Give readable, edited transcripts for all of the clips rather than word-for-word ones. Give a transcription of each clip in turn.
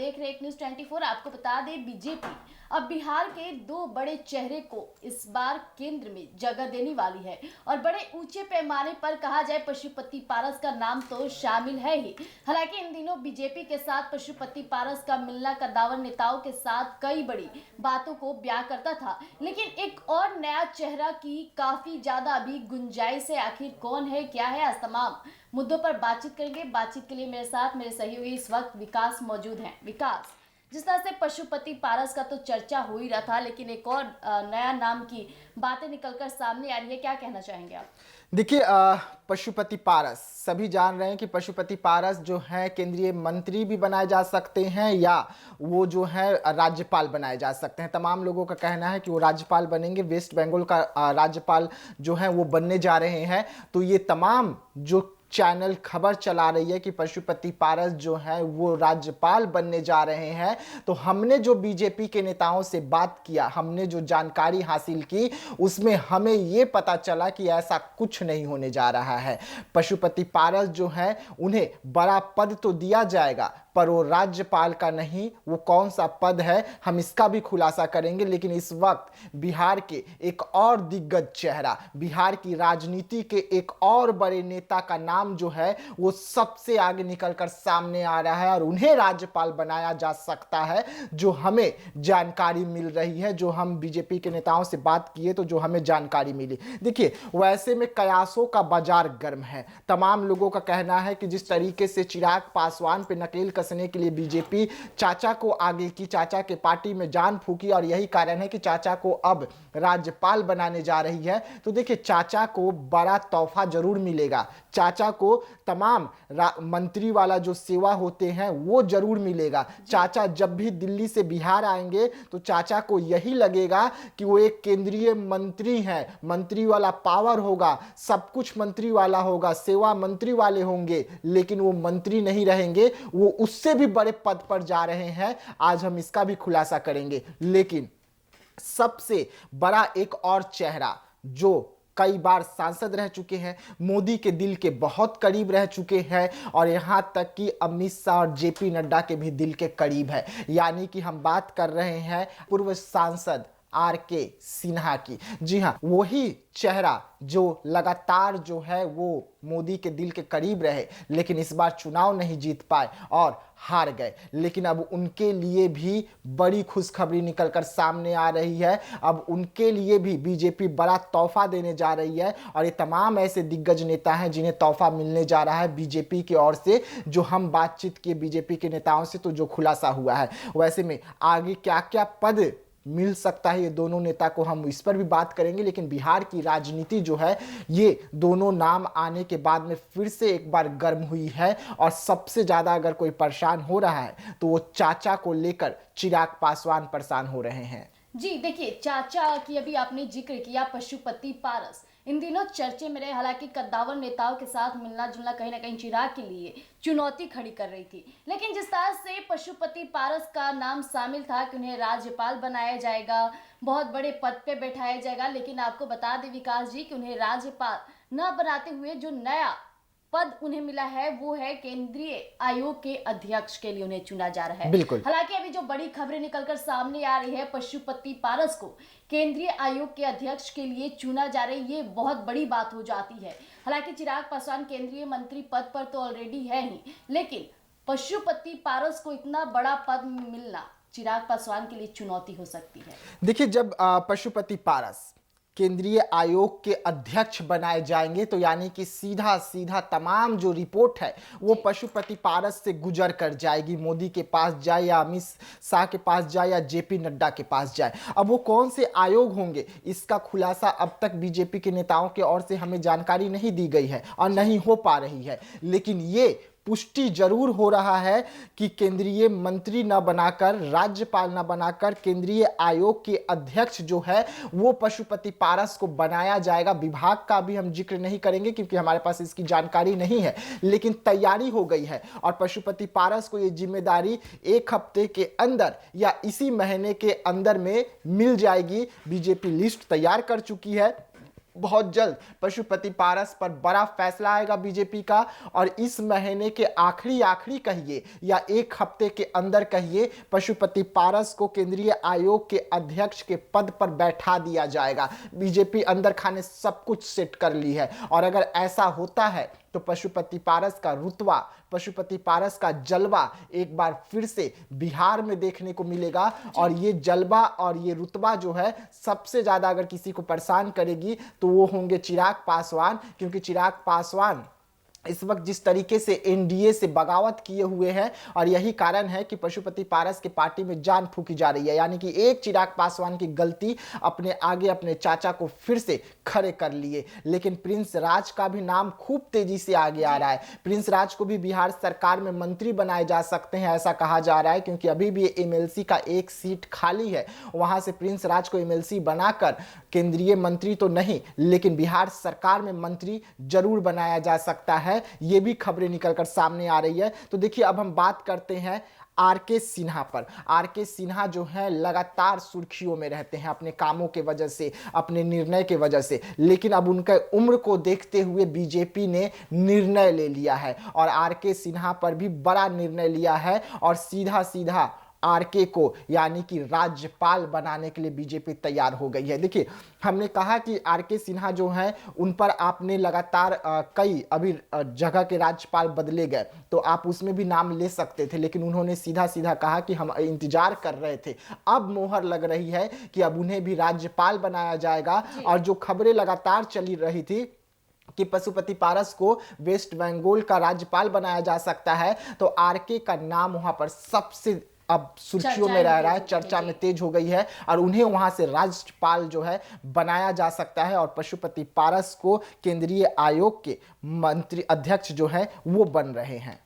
देख रहे एक न्यूज 24। आपको बता दें, बीजेपी अब बिहार के दो बड़े चेहरे को इस बार केंद्र में जगह देने वाली है और बड़े ऊंचे पैमाने पर कहा जाए पशुपति पारस का नाम तो शामिल है ही। हालांकि इन दिनों बीजेपी के साथ पशुपति पारस का मिलना कद्दावर नेताओं के साथ कई बड़ी बातों को ब्याह करता था, लेकिन एक और नया चेहरा की काफी ज्यादा अभी गुंजाइश है। आखिर कौन है, क्या है, आज तमाम मुद्दों पर बातचीत करेंगे। बातचीत के लिए मेरे साथ मेरे सहयोगी इस वक्त विकास मौजूद हैं। विकास, जिस तरह से पशुपति पारस का तो चर्चा हो ही रहा था, लेकिन एक और नया नाम की बातें निकलकर सामने आ रही है, क्या कहना चाहेंगे आप? देखिए, पशुपति पारस सभी जान रहे हैं कि पशुपति पारस जो है केंद्रीय मंत्री भी बनाए जा सकते हैं या वो जो है राज्यपाल बनाए जा सकते हैं। तमाम लोगों का कहना है कि वो राज्यपाल बनेंगे। वेस्ट बंगाल का राज्यपाल जो है वो बनने जा रहे हैं। तो ये तमाम जो चैनल खबर चला रही है कि पशुपति पारस जो है वो राज्यपाल बनने जा रहे हैं, तो हमने जो बीजेपी के नेताओं से बात किया, हमने जो जानकारी हासिल की, उसमें हमें ये पता चला कि ऐसा कुछ नहीं होने जा रहा है। पशुपति पारस जो है उन्हें बड़ा पद तो दिया जाएगा, पर वो राज्यपाल का नहीं। वो कौन सा पद है हम इसका भी खुलासा करेंगे। लेकिन इस वक्त बिहार के एक और दिग्गज चेहरा, बिहार की राजनीति के एक और बड़े नेता का नाम जो है वो सबसे आगे निकलकर सामने आ रहा है और उन्हें राज्यपाल बनाया जा सकता है, जो हमें जानकारी मिल रही है। जो हम बीजेपी के नेताओं से बात किए तो जो हमें जानकारी मिली, देखिए वैसे में कयासों का बाजार गर्म है। तमाम लोगों का कहना है कि जिस तरीके से चिराग पासवान पे नकेल कसने के लिए बीजेपी चाचा को आगे की, चाचा के पार्टी में जान फूकी और यही कारण है कि चाचा को अब राज्यपाल बनाने जा रही है, तो देखिए चाचा को बड़ा तोहफा जरूर मिलेगा। चाचा को तमाम मंत्री वाला जो सेवा होते हैं वो जरूर मिलेगा। चाचा जब भी दिल्ली से बिहार आएंगे तो चाचा को यही लगेगा कि वो एक केंद्रीय मंत्री हैं, मंत्री वाला पावर होगा, सब कुछ मंत्री वाला होगा, सेवा मंत्री वाले होंगे। लेकिन वो मंत्री नहीं रहेंगे, वो उससे भी बड़े पद पर जा रहे हैं। आज हम इसका भी खुलासा करेंगे। लेकिन सबसे बड़ा एक और चेहरा जो कई बार सांसद रह चुके हैं, मोदी के दिल के बहुत करीब रह चुके हैं और यहां तक कि अमित शाह और जेपी नड्डा के भी दिल के करीब है, यानी कि हम बात कर रहे हैं पूर्व सांसद आर.के. सिन्हा की। जी हाँ, वही चेहरा जो लगातार जो है वो मोदी के दिल के करीब रहे, लेकिन इस बार चुनाव नहीं जीत पाए और हार गए। लेकिन अब उनके लिए भी बड़ी खुशखबरी निकलकर सामने आ रही है। अब उनके लिए भी बीजेपी बड़ा तोहफा देने जा रही है और ये तमाम ऐसे दिग्गज नेता हैं जिन्हें तोहफा मिलने जा रहा है बीजेपी की ओर से। जो हम बातचीत किए बीजेपी के नेताओं से तो जो खुलासा हुआ है, वैसे में आगे क्या क्या पद मिल सकता है ये दोनों नेता को, हम इस पर भी बात करेंगे। लेकिन बिहार की राजनीति जो है ये दोनों नाम आने के बाद में फिर से एक बार गर्म हुई है और सबसे ज्यादा अगर कोई परेशान हो रहा है तो वो चाचा को लेकर चिराग पासवान परेशान हो रहे हैं। जी देखिए, चाचा की अभी आपने जिक्र किया, पशुपति पारस इन दिनों चर्चे में रहे। हालांकि कद्दावर नेताओं के साथ मिलना जुलना कहीं ना कहीं चिराग के लिए चुनौती खड़ी कर रही थी, लेकिन जिस तरह से पशुपति पारस का नाम शामिल था कि उन्हें राज्यपाल बनाया जाएगा, बहुत बड़े पद पे बैठाया जाएगा, लेकिन आपको बता दें विकास जी कि उन्हें राज्यपाल न बनाते हुए जो नया पद उन्हें मिला है वो है केंद्रीय आयोग के अध्यक्ष के लिए उन्हें चुना जा रहा है। बिल्कुल। हालांकि अभी जो बड़ी खबरें निकलकर सामने आ रही है, पशुपति पारस को केंद्रीय आयोग के अध्यक्ष के लिए चुना जा रहा है, ये बहुत बड़ी बात हो जाती है। हालांकि चिराग पासवान केंद्रीय मंत्री पद पर तो ऑलरेडी है ही, लेकिन पशुपति पारस को इतना बड़ा पद मिलना चिराग पासवान के लिए चुनौती हो सकती है। देखिए, जब पशुपति पारस केंद्रीय आयोग के अध्यक्ष बनाए जाएंगे तो यानी कि सीधा सीधा तमाम जो रिपोर्ट है वो पशुपति पारस से गुजर कर जाएगी, मोदी के पास जाए या अमित शाह के पास जाए या जेपी नड्डा के पास जाए। अब वो कौन से आयोग होंगे इसका खुलासा अब तक बीजेपी के नेताओं की ओर से हमें जानकारी नहीं दी गई है और नहीं हो पा रही है। लेकिन ये पुष्टि जरूर हो रहा है कि केंद्रीय मंत्री न बनाकर, राज्यपाल न बनाकर केंद्रीय आयोग के अध्यक्ष जो है वो पशुपति पारस को बनाया जाएगा। विभाग का भी हम जिक्र नहीं करेंगे क्योंकि हमारे पास इसकी जानकारी नहीं है, लेकिन तैयारी हो गई है और पशुपति पारस को ये जिम्मेदारी एक हफ्ते के अंदर या इसी महीने के अंदर में मिल जाएगी। बीजेपी लिस्ट तैयार कर चुकी है, बहुत जल्द पशुपति पारस पर बड़ा फैसला आएगा बीजेपी का, और इस महीने के आखिरी कहिए या एक हफ्ते के अंदर कहिए, पशुपति पारस को केंद्रीय आयोग के अध्यक्ष के पद पर बैठा दिया जाएगा। बीजेपी अंदर खाने सब कुछ सेट कर ली है, और अगर ऐसा होता है तो पशुपति पारस का रुतबा, पशुपति पारस का जलवा एक बार फिर से बिहार में देखने को मिलेगा। और ये जलवा और ये रुतबा जो है सबसे ज्यादा अगर किसी को परेशान करेगी तो वो होंगे चिराग पासवान, क्योंकि चिराग पासवान इस वक्त जिस तरीके से एनडीए से बगावत किए हुए हैं, और यही कारण है कि पशुपति पारस के पार्टी में जान फूकी जा रही है। यानी कि एक चिराग पासवान की गलती अपने आगे अपने चाचा को फिर से खड़े कर लिए। लेकिन प्रिंस राज का भी नाम खूब तेजी से आगे आ रहा है। प्रिंस राज को भी बिहार सरकार में मंत्री बनाए जा सकते हैं, ऐसा कहा जा रहा है, क्योंकि अभी भी एमएलसी का एक सीट खाली है। वहां से प्रिंस राज को एमएलसी बनाकर केंद्रीय मंत्री तो नहीं, लेकिन बिहार सरकार में मंत्री जरूर बनाया जा सकता है। ये भी खबरें निकलकर सामने आ रही है। तो देखिए, अब हम बात करते हैं आरके सिन्हा पर। आरके सिन्हा जो है लगातार सुर्खियों में रहते हैं अपने कामों के वजह से, अपने निर्णय के वजह से, लेकिन अब उनके उम्र को देखते हुए बीजेपी ने निर्णय ले लिया है, और आरके सिन्हा पर भी बड़ा निर्णय लिया है, और सीधा सीधा आरके को यानी कि राज्यपाल बनाने के लिए बीजेपी तैयार हो गई है। देखिए, हमने कहा कि आरके सिन्हा जो हैं उन पर आपने लगातार कई अभी जगह के राज्यपाल बदले गए, तो आप उसमें भी नाम ले सकते थे, लेकिन उन्होंने सीधा सीधा कहा कि हम इंतजार कर रहे थे। अब मोहर लग रही है कि अब उन्हें भी राज्यपाल बनाया जाएगा। और जो खबरें लगातार चली रही थी कि पशुपति पारस को वेस्ट बंगाल का राज्यपाल बनाया जा सकता है, तो आरके का नाम वहां पर सबसे अब सुर्खियों में रह रहा है, चर्चा में तेज हो गई है, और उन्हें वहां से राज्यपाल जो है बनाया जा सकता है, और पशुपति पारस को केंद्रीय आयोग के मंत्री अध्यक्ष जो है वो बन रहे हैं।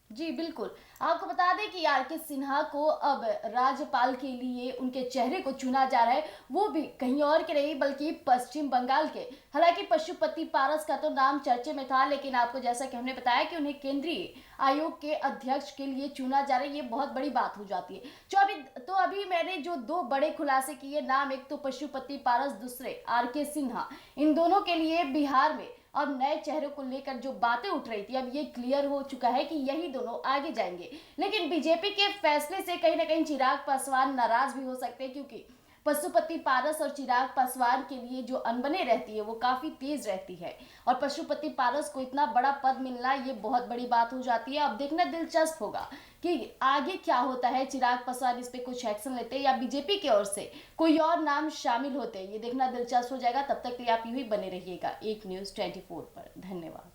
जी बिल्कुल, आपको बता दें कि आरके सिन्हा को अब राज्यपाल के लिए उनके चेहरे को चुना जा रहा है, वो भी कहीं और के नहीं बल्कि पश्चिम बंगाल के। हालांकि पशुपति पारस का तो नाम चर्चे में था, लेकिन आपको जैसा कि हमने बताया कि उन्हें केंद्रीय आयोग के अध्यक्ष के लिए चुना जा रहा है, ये बहुत बड़ी बात हो जाती है। तो अभी मैंने जो दो बड़े खुलासे किए नाम, एक तो पशुपति पारस, दूसरे आरके सिन्हा, इन दोनों के लिए बिहार में अब नए चेहरों को लेकर जो बातें उठ रही थी, अब ये क्लियर हो चुका है कि यही दोनों आगे जाएंगे। लेकिन बीजेपी के फैसले से कहीं ना कहीं चिराग पासवान नाराज भी हो सकते हैं, क्योंकि पशुपति पारस और चिराग पासवान के लिए जो अनबने रहती है वो काफी तेज रहती है, और पशुपति पारस को इतना बड़ा पद मिलना ये बहुत बड़ी बात हो जाती है। अब देखना दिलचस्प होगा कि आगे क्या होता है। चिराग पासवान इस पे कुछ एक्शन लेते हैं या बीजेपी की ओर से कोई और नाम शामिल होते हैं, ये देखना दिलचस्प हो जाएगा। तब तक के लिए आप यूं ही बने रहिएगा एक न्यूज़ 24 पर। धन्यवाद।